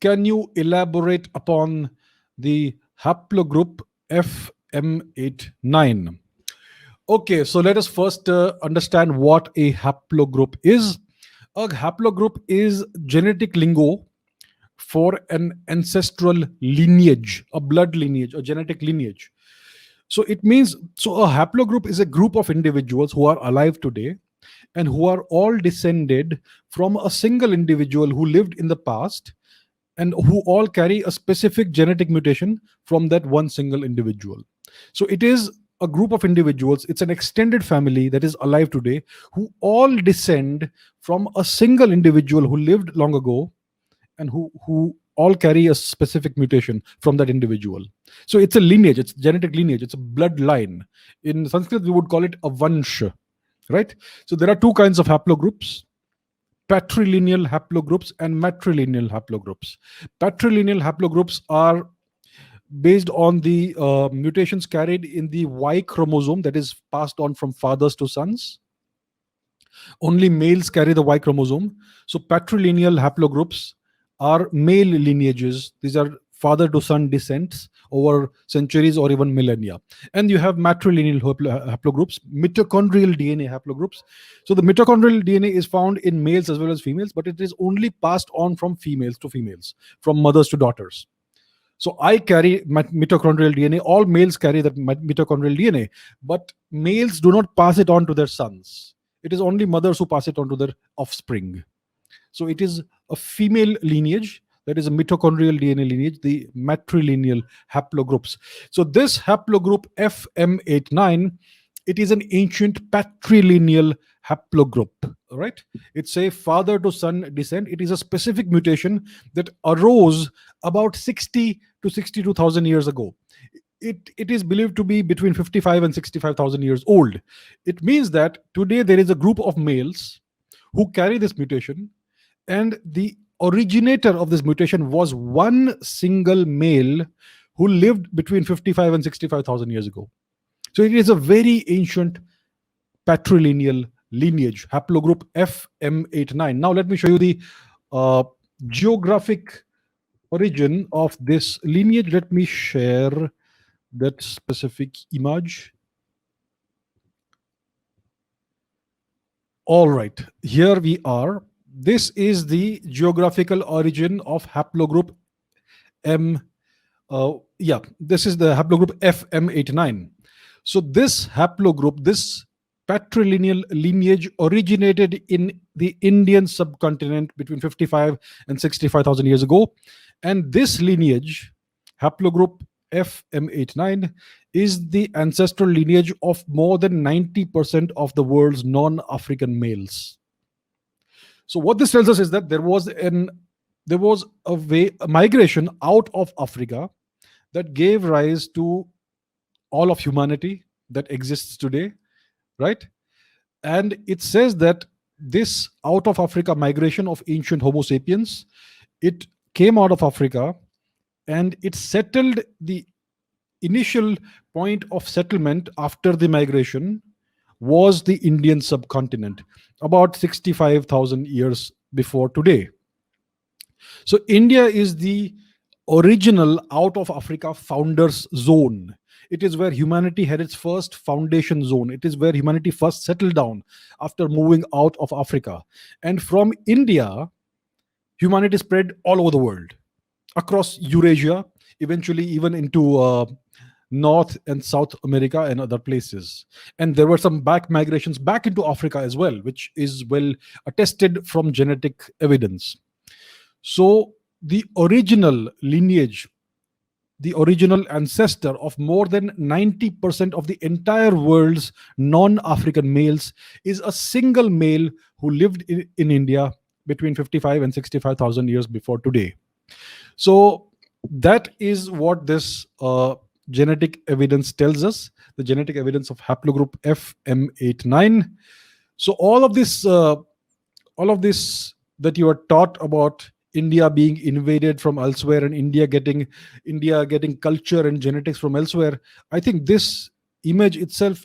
Can you elaborate upon the haplogroup FM89? Okay, so let us first understand what a haplogroup is. A haplogroup is genetic lingo for an ancestral lineage, a blood lineage, a genetic lineage. So it means, so a haplogroup is a group of individuals who are alive today and who are all descended from a single individual who lived in the past and who all carry a specific genetic mutation from that one single individual. So it is a group of individuals, it's an extended family that is alive today who all descend from a single individual who lived long ago and who all carry a specific mutation from that individual. So it's a lineage, it's genetic lineage, it's a bloodline. In Sanskrit, we would call it a vansh, right? So there are two kinds of haplogroups: patrilineal haplogroups and matrilineal haplogroups. Patrilineal haplogroups are based on the mutations carried in the Y chromosome that is passed on from fathers to sons. Only males carry the Y chromosome. So patrilineal haplogroups are male lineages. These are father to son descents over centuries or even millennia. And you have matrilineal haplogroups, mitochondrial DNA haplogroups. So the mitochondrial DNA is found in males as well as females, but it is only passed on from females to females, from mothers to daughters. So I carry mitochondrial DNA. All males carry that mitochondrial DNA, but males do not pass it on to their sons. It is only mothers who pass it on to their offspring. So it is a female lineage, that is a mitochondrial DNA lineage, the matrilineal haplogroups. So this haplogroup FM89, it is an ancient patrilineal haplogroup, right? It's a father to son descent. It is a specific mutation that arose about 60 to 62,000 years ago. It is believed to be between 55 and 65,000 years old. It means that today there is a group of males who carry this mutation, and the originator of this mutation was one single male who lived between 55 and 65,000 years ago. So it is a very ancient patrilineal lineage, haplogroup FM89. Now let me show you the uh, geographic origin of this lineage. Let me share that specific image. All right, here we are. This is the geographical origin of haplogroup M. This is the haplogroup FM89. So this haplogroup, this patrilineal lineage originated in the Indian subcontinent between 55 and 65,000 years ago. And this lineage, haplogroup FM89, is the ancestral lineage of more than 90% of the world's non-African males. So what this tells us is that there was a migration out of Africa that gave rise to all of humanity that exists today, right? And it says that this out of Africa migration of ancient Homo sapiens, it came out of Africa and it settled. The initial point of settlement after the migration was the Indian subcontinent, about 65,000 years before today. So India is the original out of Africa founders zone. It is where humanity had its first foundation zone. It is where humanity first settled down after moving out of Africa. And from India, humanity spread all over the world, across Eurasia, eventually even into North and South America and other places. And there were some back migrations back into Africa as well, which is well attested from genetic evidence. So the original lineage, the original ancestor of more than 90% of the entire world's non-African males is a single male who lived in India between 55 and 65,000 years before today. So that is what this genetic evidence tells us, the genetic evidence of haplogroup FM89. So all of this that you are taught about India being invaded from elsewhere and India getting culture and genetics from elsewhere, I think this image itself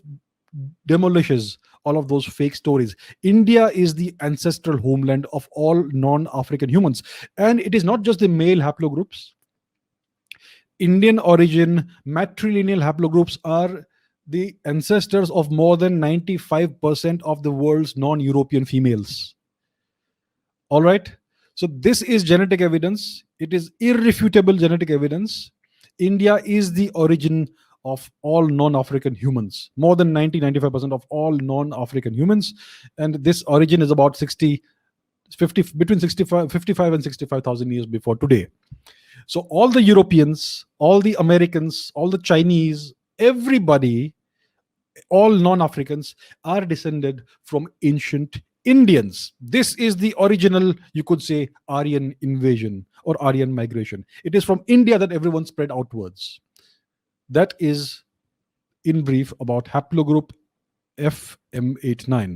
demolishes all of those fake stories. India is the ancestral homeland of all non-African humans, and it is not just the male haplogroups. Indian origin matrilineal haplogroups are the ancestors of more than 95% of the world's non-European females. All right. So this is genetic evidence. It is irrefutable genetic evidence. India is the origin of all non-African humans. More than 90-95% of all non-African humans. And this origin is about 50, between 55 and 65,000 years before today. So all the Europeans, all the Americans, all the Chinese, everybody, all non-Africans are descended from ancient Indians. This is the original, you could say, Aryan invasion or Aryan migration. It is from India that everyone spread outwards. That is, in brief, about haplogroup FM89.